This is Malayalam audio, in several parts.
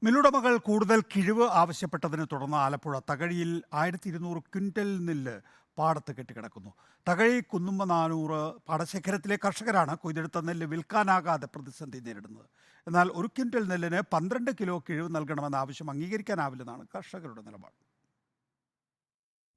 മില്ലുടമകൾ കൂടുതൽ കിഴിവ് ആവശ്യപ്പെട്ടതിനെ തുടർന്ന് ആലപ്പുഴ തകഴിയിൽ 1200 ക്വിൻ്റൽ നെല്ല് പാടത്ത് കെട്ടിക്കിടക്കുന്നു. തകഴി കുന്നുമ്മ 400 പാടശേഖരത്തിലെ കർഷകരാണ് കൊയ്തെടുത്ത നെല്ല് വിൽക്കാനാകാതെ പ്രതിസന്ധി നേരിടുന്നത്. എന്നാൽ 1 ക്വിൻ്റൽ നെല്ലിന് 12 കിലോ കിഴിവ് നൽകണമെന്ന ആവശ്യം അംഗീകരിക്കാനാവില്ലെന്നാണ് കർഷകരുടെ നിലപാട്.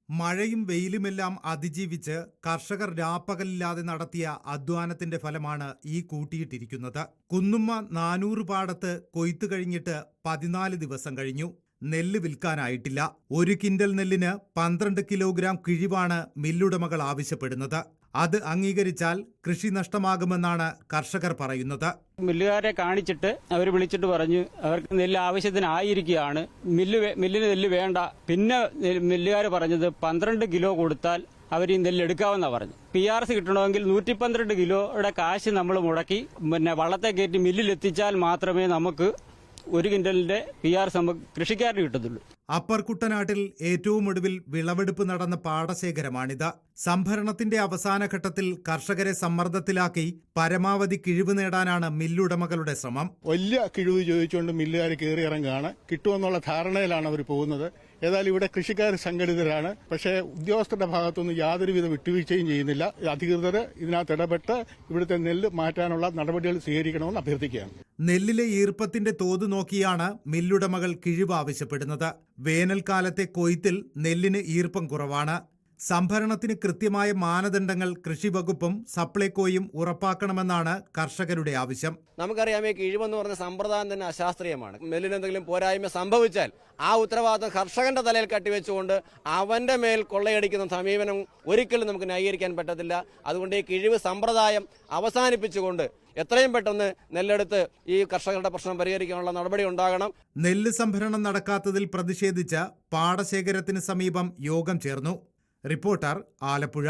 മഴയും വെയിലുമെല്ലാം അതിജീവിച്ച് കർഷകർ രാപ്പകലില്ലാതെ നടത്തിയ അധ്വാനത്തിന്റെ ഫലമാണ് ഈ കൂട്ടിയിട്ടിരിക്കുന്നത്. കുന്നുമ്മ 400 പാടത്ത് കൊയ്ത്തു കഴിഞ്ഞിട്ട് 14 ദിവസം കഴിഞ്ഞു. നെല്ല് വിൽക്കാനായിട്ടില്ല. 1 ക്വിൻ്റൽ നെല്ലിന് 12 കിലോഗ്രാം കിഴിവാണ് മില്ലുടമകൾ ആവശ്യപ്പെടുന്നത്. അത് അംഗീകരിച്ചാൽ കൃഷി നഷ്ടമാകുമെന്നാണ് കർഷകർ പറയുന്നത്. മില്ലുകാരെ കാണിച്ചിട്ട് അവർ വിളിച്ചിട്ട് പറഞ്ഞു അവർക്ക് നെല്ല് ആവശ്യത്തിനായിരിക്കുകയാണ്, മില്ലിന് നെല്ല് വേണ്ട. പിന്നെ മില്ലുകാർ പറഞ്ഞത് 12 കിലോ കൊടുത്താൽ അവർ ഈ നെല്ല് എടുക്കാമെന്നാണ് പറഞ്ഞു. PRC കിട്ടണമെങ്കിൽ 112 കിലോയുടെ കാശ് നമ്മൾ മുടക്കി വള്ളത്തെ കയറ്റി മില്ലിലെത്തിച്ചാൽ മാത്രമേ നമുക്ക് 1 ക്വിൻ്റലിന്റെ PRC നമുക്ക് കൃഷിക്കാരന് കിട്ടത്തുള്ളൂ. അപ്പർ കുട്ടനാട്ടിൽ ഏറ്റവും ഒടുവിൽ വിളവെടുപ്പ് നടന്ന പാടശേഖരമാണിത്. സംഭരണത്തിന്റെ അവസാന ഘട്ടത്തിൽ കർഷകരെ സമ്മർദ്ദത്തിലാക്കി പരമാവധി കിഴിവ് നേടാനാണ് മില്ലുടമകളുടെ ശ്രമം. വലിയ കിഴിവ് ചോദിച്ചുകൊണ്ട് മില്ലുകാർ കയറിയിറങ്ങുകയാണ്. കിട്ടുമെന്നുള്ള ധാരണയിലാണ് അവർ പോകുന്നത്. ഏതായാലും ഇവിടെ കൃഷിക്കാർ സംഘടിതരാണ്. പക്ഷേ ഉദ്യോഗസ്ഥരുടെ ഭാഗത്തുനിന്ന് യാതൊരുവിധ വിട്ടുവീഴ്ചയും ചെയ്യുന്നില്ല. അധികൃതർ ഇതിനകത്ത് ഇടപെട്ട് ഇവിടുത്തെ നെല്ല് മാറ്റാനുള്ള നടപടികൾ സ്വീകരിക്കണമെന്ന് അഭ്യർത്ഥിക്കുകയാണ്. നെല്ലിലെ ഈർപ്പത്തിന്റെ തോത് നോക്കിയാണ് മില്ലുടമകൾ കിഴിവ് ആവശ്യപ്പെടുന്നത്. വേനൽക്കാലത്തെ കൊയ്ത്തിൽ നെല്ലിന് ഈർപ്പം കുറവാണ്. സംഭരണത്തിന് കൃത്യമായ മാനദണ്ഡങ്ങൾ കൃഷിവകുപ്പും സപ്ലൈകോയും ഉറപ്പാക്കണമെന്നാണ് കർഷകരുടെ ആവശ്യം. നമുക്കറിയാം, ഈ കിഴിവെന്ന് പറഞ്ഞ സമ്പ്രദായം തന്നെ അശാസ്ത്രീയമാണ്. നെല്ലിന് എന്തെങ്കിലും പോരായ്മ സംഭവിച്ചാൽ ആ ഉത്തരവാദിത്വം കർഷകന്റെ തലയിൽ കട്ടിവെച്ചുകൊണ്ട് അവന്റെ മേൽ കൊള്ളയടിക്കുന്ന സമീപനം ഒരിക്കലും നമുക്ക് ന്യായീകരിക്കാൻ പറ്റത്തില്ല. അതുകൊണ്ട് ഈ കിഴിവ് സമ്പ്രദായം അവസാനിപ്പിച്ചുകൊണ്ട് എത്രയും പെട്ടെന്ന് നെല്ലെടുത്ത് ഈ കർഷകരുടെ പ്രശ്നം പരിഹരിക്കാനുള്ള നടപടി ഉണ്ടാകണം. നെല്ല് സംഭരണം നടക്കാത്തതിൽ പ്രതിഷേധിച്ച് പാടശേഖരത്തിന് സമീപം യോഗം ചേർന്നു. റിപ്പോർട്ടർ, ആലപ്പുഴ.